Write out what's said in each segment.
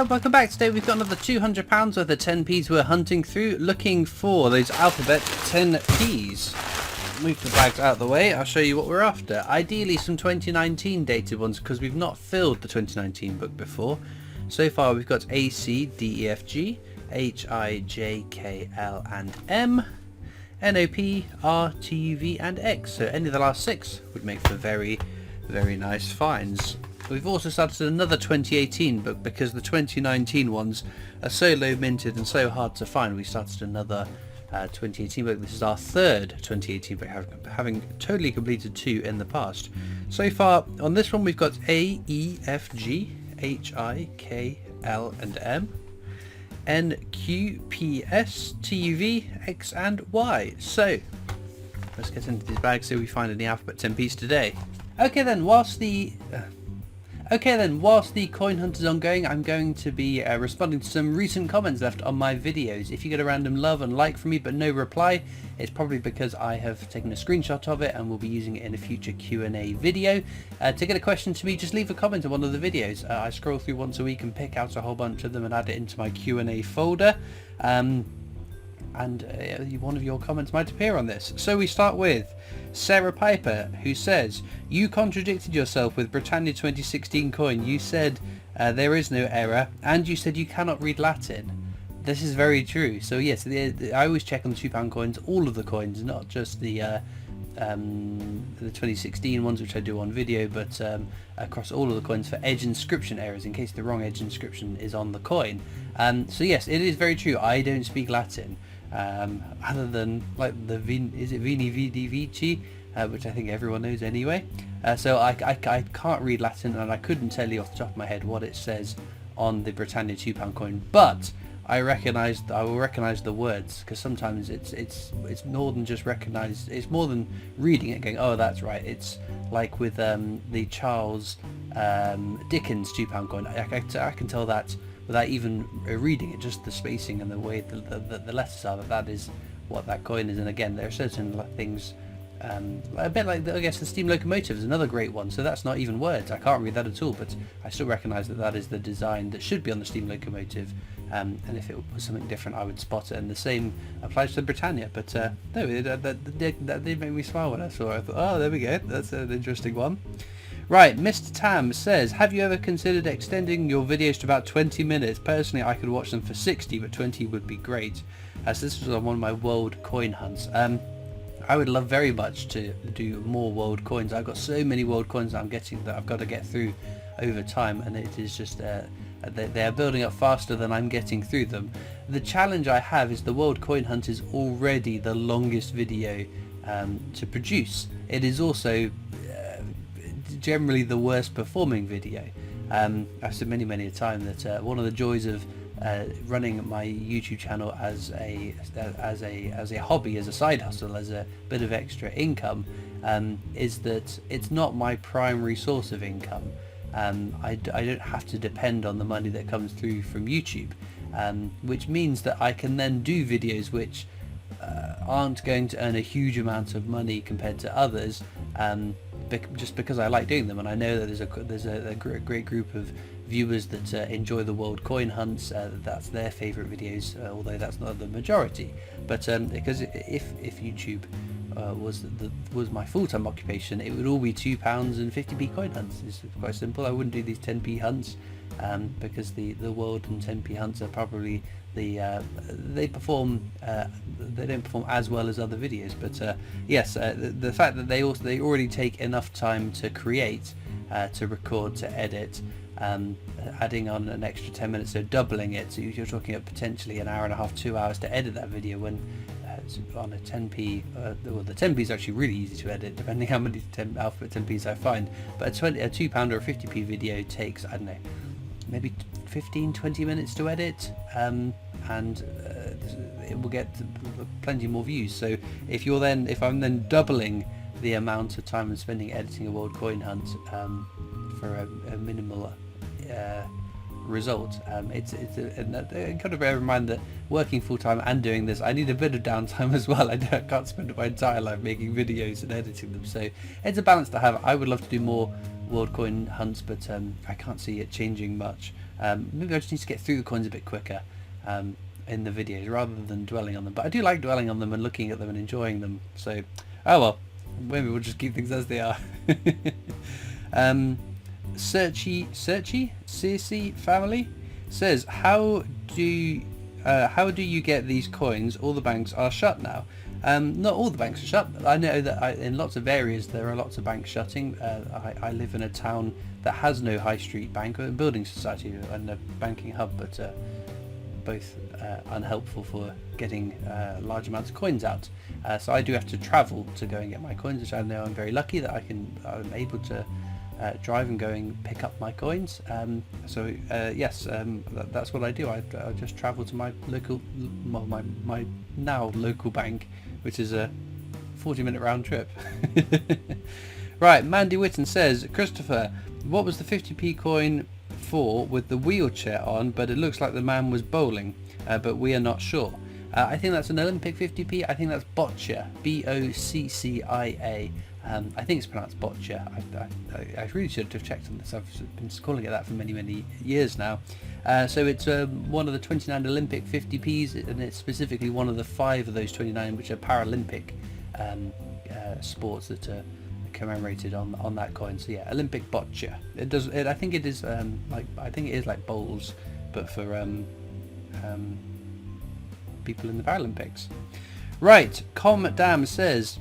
welcome back. Today we've got another £200 worth of 10p's we're hunting through, looking for those alphabet 10p's. Move the bags out of the way, I'll show you what we're after. Ideally some 2019 dated ones, because we've not filled the 2019 book before. So far we've got A, C, D, E, F, G, H, I, J, K, L and M, N, O, P, R, T, V and X. So any of the last 6 would make for very, very nice finds. We've also started another 2018 book because the 2019 ones are so low minted and so hard to find. We started another 2018 book. This is our third 2018 book, having totally completed 2 in the past. So far on this one we've got A, E, F, G, H, I, K, L and M, N, Q, P, S, T, V, X and Y. So let's get into these bags so we find any alphabet 10p's today. Okay then, whilst the coin hunt is ongoing, I'm going to be responding to some recent comments left on my videos. If you get a random love and like from me but no reply, it's probably because I have taken a screenshot of it and will be using it in a future Q&A video. To get a question to me, just leave a comment on one of the videos. I scroll through once a week and pick out a whole bunch of them and add it into my Q&A folder. And one of your comments might appear on this. So we start with Sarah Piper, who says, "You contradicted yourself with Britannia 2016 coin. You said there is no error, and you said you cannot read Latin." This is very true. So yes, I always check on the £2 coins, all of the coins, not just the 2016 ones, which I do on video, but across all of the coins for edge inscription errors, in case the wrong edge inscription is on the coin. So yes, it is very true. I don't speak Latin. Other than like the is it Vini Vidi Vici, which I think everyone knows anyway. So I can't read Latin, and I couldn't tell you off the top of my head what it says on the Britannia £2 coin, but I will recognise the words, because sometimes it's more than just recognise. It's more than reading it and going, oh that's right. It's like with the Charles Dickens £2 coin. I can tell that without even reading it, just the spacing and the way the letters are, that is what that coin is. And again, there are certain things, a bit like I guess the steam locomotive is another great one, so that's not even words. I can't read that at all, but I still recognise that is the design that should be on the steam locomotive, and if it was something different I would spot it, and the same applies to Britannia. But no, that did make me smile when I saw it. I thought, oh, there we go, that's an interesting one. Right, Mr. Tam says, have you ever considered extending your videos to about 20 minutes? Personally, I could watch them for 60, but 20 would be great. As this was on one of my world coin hunts. I would love very much to do more world coins. I've got so many world coins that I'm getting that I've got to get through over time, and it is just they are building up faster than I'm getting through them. The challenge I have is the world coin hunt is already the longest video to produce. It is also generally the worst performing video. I've said many a time that one of the joys of running my YouTube channel as a hobby, as a side hustle, as a bit of extra income, is that it's not my primary source of income. I don't have to depend on the money that comes through from YouTube, which means that I can then do videos which aren't going to earn a huge amount of money compared to others, just because I like doing them, and I know that there's a great group of viewers that enjoy the world coin hunts. That's their favourite videos, although that's not the majority. But because if YouTube was my full-time occupation, it would all be £2 and 50p coin hunts. It's quite simple. I wouldn't do these 10p hunts because the world and 10p hunts are probably they don't perform as well as other videos. But yes, the fact that they already take enough time to create, to record, to edit, adding on an extra 10 minutes, so doubling it, so you're talking about potentially an hour and a half, 2 hours to edit that video, when on a 10p, well, the 10p is actually really easy to edit depending how many alphabet 10p's I find, but a £2 or a 50p video takes, I don't know, maybe 15-20 minutes to edit, and it will get plenty more views. So if I'm then doubling the amount of time I'm spending editing a world coin hunt for a minimal result, it's got to bear in mind that working full time and doing this, I need a bit of downtime as well. I can't spend my entire life making videos and editing them, so it's a balance to have. I would love to do more world coin hunts, but I can't see it changing much. Maybe I just need to get through the coins a bit quicker in the videos rather than dwelling on them. But I do like dwelling on them and looking at them and enjoying them. So, oh well, maybe we'll just keep things as they are. Circe family says, how do you get these coins? All the banks are shut now. Not all the banks are shut. I know that in lots of areas there are lots of banks shutting. I live in a town that has no high street bank or a building society and a banking hub, but both unhelpful for getting large amounts of coins out. So I do have to travel to go and get my coins, which I know I'm very lucky that I'm able to drive and go and pick up my coins. Yes, that's what I do. I just travel to my local, my now local bank, which is a 40-minute round trip. Right, Mandy Witten says, Christopher, what was the 50p coin for with the wheelchair on, but it looks like the man was bowling, but we are not sure. I think that's an Olympic 50p. I think that's boccia, Boccia. I think it's pronounced boccia. I really should have checked on this. I've been calling it that for many years now. So it's one of the 29 Olympic 50p's, and it's specifically one of the 5 of those 29 which are Paralympic sports that are commemorated on that coin. So yeah, Olympic boccia. I think it is like bowls, but for people in the Paralympics. Right, Com Dam says,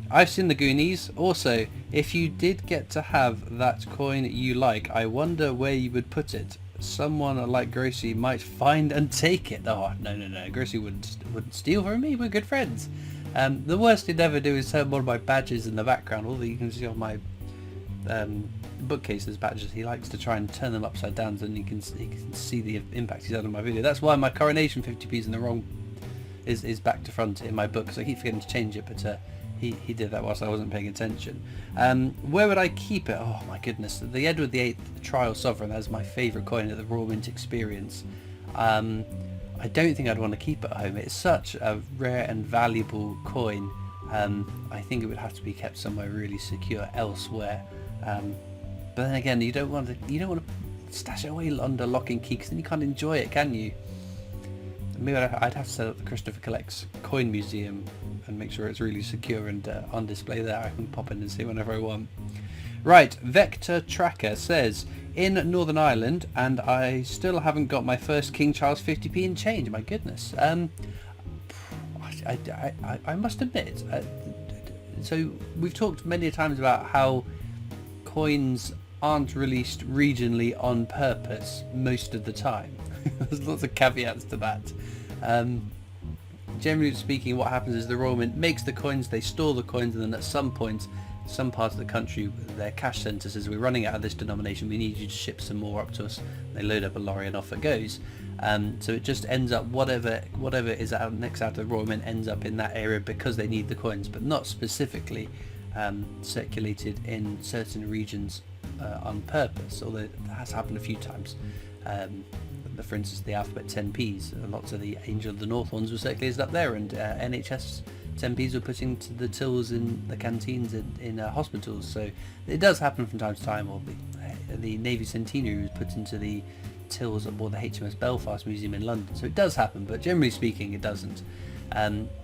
I've seen the Goonies. Also, if you did get to have that coin you like, I wonder where you would put it. Someone like Gracie might find and take it. Oh, no. Gracie wouldn't steal from me. We're good friends. The worst he'd ever do is turn one of my badges in the background. Although you can see on my bookcases badges, he likes to try and turn them upside down so he can see the impact he's had on my video. That's why my coronation 50p's in the wrong is back to front in my book, so I keep forgetting to change it, but he did that whilst I wasn't paying attention. Where would I keep it? Oh my goodness, the Edward VIII Trial Sovereign, that's my favourite coin at the Royal Mint Experience. I don't think I'd want to keep it at home. It's such a rare and valuable coin. I think it would have to be kept somewhere really secure elsewhere. But then again, you don't want to stash it away under lock and key, because then you can't enjoy it, can you? Maybe I'd have to set up the Christopher Collects Coin Museum and make sure it's really secure and on display there. I can pop in and see whenever I want. Right, Vector Tracker says, in Northern Ireland, and I still haven't got my first King Charles 50p in change. My goodness. I must admit, so we've talked many times about how coins aren't released regionally on purpose most of the time. There's lots of caveats to that. Generally speaking, what happens is the Royal Mint makes the coins, they store the coins, and then at some point, some part of the country, their cash centre says, we're running out of this denomination, we need you to ship some more up to us. They load up a lorry and off it goes. So it just ends up, whatever is next out of the Royal Mint ends up in that area because they need the coins, but not specifically circulated in certain regions on purpose, although it has happened a few times. For instance, the alphabet 10p's, lots of the Angel of the North ones were circulated up there, and NHS 10p's were put into the tills in the canteens in hospitals. So it does happen from time to time. Or the Navy Centenary was put into the tills aboard the HMS Belfast Museum in London. So it does happen, but generally speaking, it doesn't.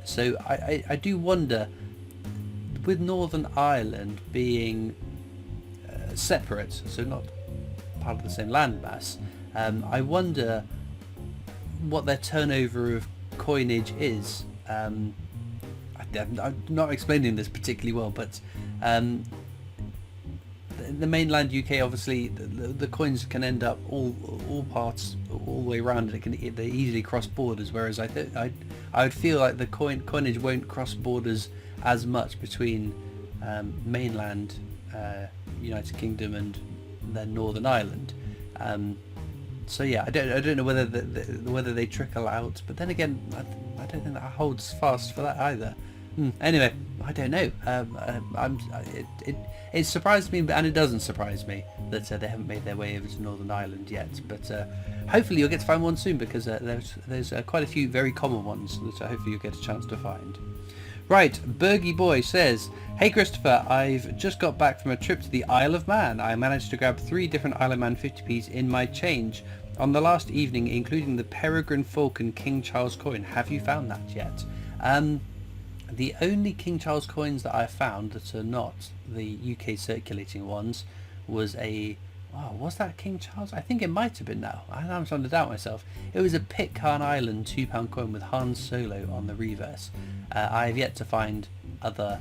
So I do wonder, with Northern Ireland being separate, so not part of the same landmass, I wonder what their turnover of coinage is. I'm not explaining this particularly well, but the mainland UK, obviously, the coins can end up all parts, all the way around, and they easily cross borders. Whereas I would feel like the coinage won't cross borders as much between mainland United Kingdom and then Northern Ireland. So yeah, I don't know whether they trickle out, but then again, I don't think that holds fast for that either. Anyway, I don't know. It surprised me, and it doesn't surprise me that they haven't made their way over to Northern Ireland yet. But hopefully you'll get to find one soon, because there's quite a few very common ones that hopefully you'll get a chance to find. Right, Bergie Boy says, hey Christopher, I've just got back from a trip to the Isle of Man. I managed to grab 3 different Isle of Man 50p's in my change on the last evening, including the Peregrine Falcon King Charles coin. Have you found that yet? The only King Charles coins that I found that are not the UK circulating ones was a... Oh, was that King Charles? I think it might have been now. I'm starting to doubt myself. It was a Pitcairn Island £2 coin with Han Solo on the reverse. I have yet to find other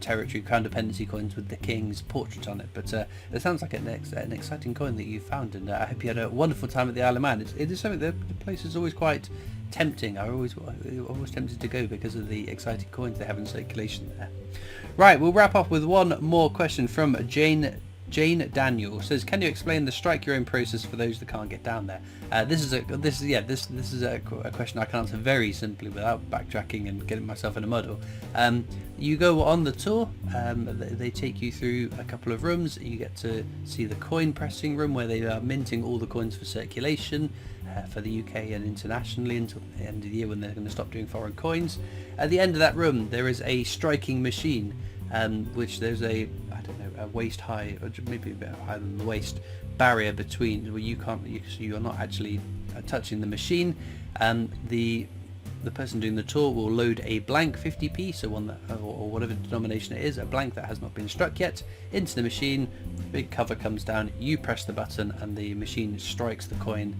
territory crown dependency coins with the king's portrait on it, but it sounds like an exciting coin that you found, and I hope you had a wonderful time at the Isle of Man. It is something, the place is always quite tempting. I always tempted to go because of the exciting coins they have in circulation there. Right, we'll wrap up with one more question from Jane Daniel. Says, can you explain the strike your own process for those that can't get down there? This is a question I can answer very simply without backtracking and getting myself in a muddle. You go on the tour. They take you through a couple of rooms. You get to see the coin pressing room where they are minting all the coins for circulation for the UK and internationally until the end of the year when they're going to stop doing foreign coins. At the end of that room there is a striking machine, which there's a waist high, or maybe a bit higher than the waist, barrier between where you're not actually touching the machine. The person doing the tour will load a blank 50p, so one that, or whatever denomination it is, a blank that has not been struck yet, into the machine. The big cover comes down, you press the button and the machine strikes the coin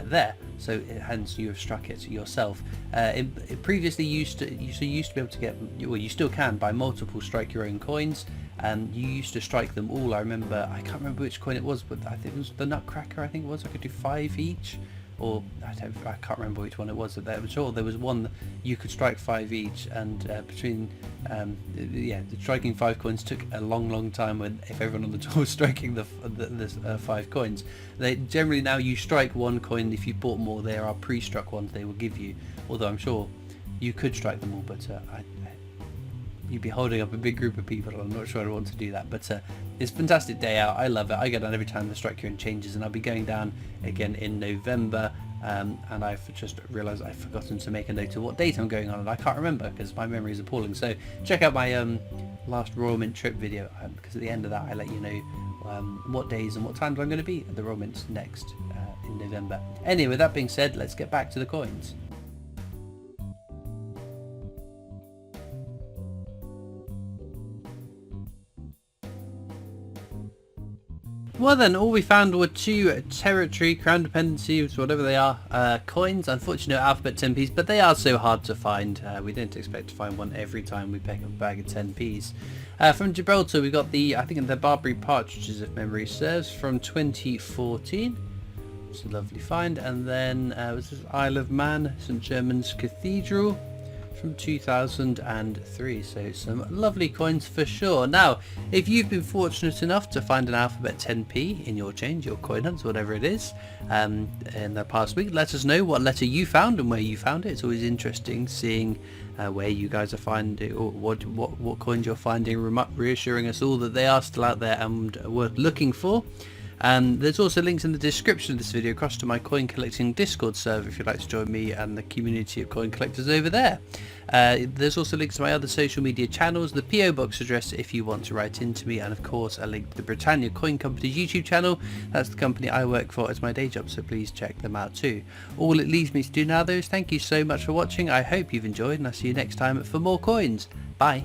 there, so hence you have struck it yourself. It previously used to be able to get, well, you still can buy multiple strike your own coins. You used to strike them all. I can't remember which coin it was, but I think it was the Nutcracker. I think it was. I could do 5 each, or I can't remember which one it was. But I'm sure there was one that you could strike 5 each, and the striking 5 coins took a long time. If everyone on the tour was striking the 5 coins, they generally now you strike 1 coin. If you bought more, there are pre-struck ones they will give you. Although I'm sure you could strike them all, but you'd be holding up a big group of people. I'm not sure I want to do that, but it's a fantastic day out. I love it. I go down every time the strike your own changes, and I'll be going down again in November. And I've just realised I've forgotten to make a note of what date I'm going on, and I can't remember because my memory is appalling. So check out my last Royal Mint trip video, because at the end of that I let you know what days and what times I'm going to be at the Royal Mint next in November. Anyway, with that being said, let's get back to the coins. Well then, all we found were 2 territory, crown dependencies, whatever they are, coins. Unfortunately, alphabet 10p's, but they are so hard to find. We didn't expect to find one every time we pick up a bag of 10p's. From Gibraltar, we got the Barbary partridges, if memory serves, from 2014. It's a lovely find. And then was this Isle of Man, St Germans Cathedral, from 2003, so some lovely coins for sure. Now, if you've been fortunate enough to find an alphabet 10p in your change, your coin hunts, whatever it is, in the past week, let us know what letter you found and where you found it. It's always interesting seeing where you guys are finding, or what coins you're finding, reassuring us all that they are still out there and worth looking for. There's also links in the description of this video across to my coin collecting Discord server if you'd like to join me and the community of coin collectors over there. There's also links to my other social media channels, the PO box address if you want to write into me, and of course a link to the Britannia Coin Company's YouTube channel. That's the company I work for as my day job, so please check them out too. All it leaves me to do now though is thank you so much for watching. I hope you've enjoyed, and I'll see you next time for more coins. Bye.